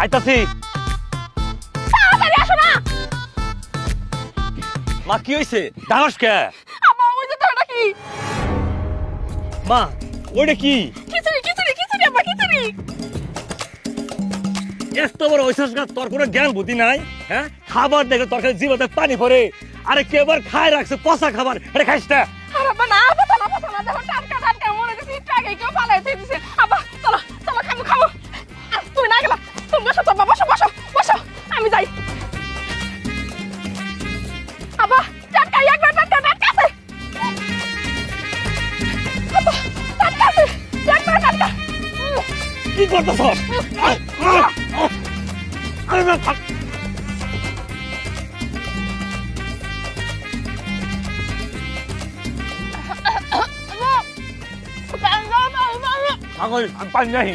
আইতাছি। তাড়াতাড়ি আসো না। মা কি হইছে? দাঁড়াস কে? আব্বা ওই যে তোটা কি? মা ওইটা কি? খিচুড়ি খিচুড়ি খিচুড়ি আব্বা খিচুড়ি। এত বড় হইছস না, তোর কোনো জ্ঞান বুদ্ধি নাই? হ্যাঁ, খাবার দেখে তোর খালি জিভে পানি পড়ে। আরে কেবার খায় রাখছে পচা খাবার, এটা খাইস না। আর আব্বা না পচা না দেখো টাটকা টাটকা মনে হচ্ছে একটু আগে কেউ পালাই দিয়ে দিছে। আব্বা চলো চলো খাবো খাবো। তুই না গেলা তুমি বসো তো আব্বা, বসো বসো বসো আমি যাই। আব্বা টাটকা একবার টাটকা টাটকা আছে। আব্বা টাটকা আছে একবার টাটকা। কি করতেছস? আরে না থাক। পাগল, আমি পানি নাই।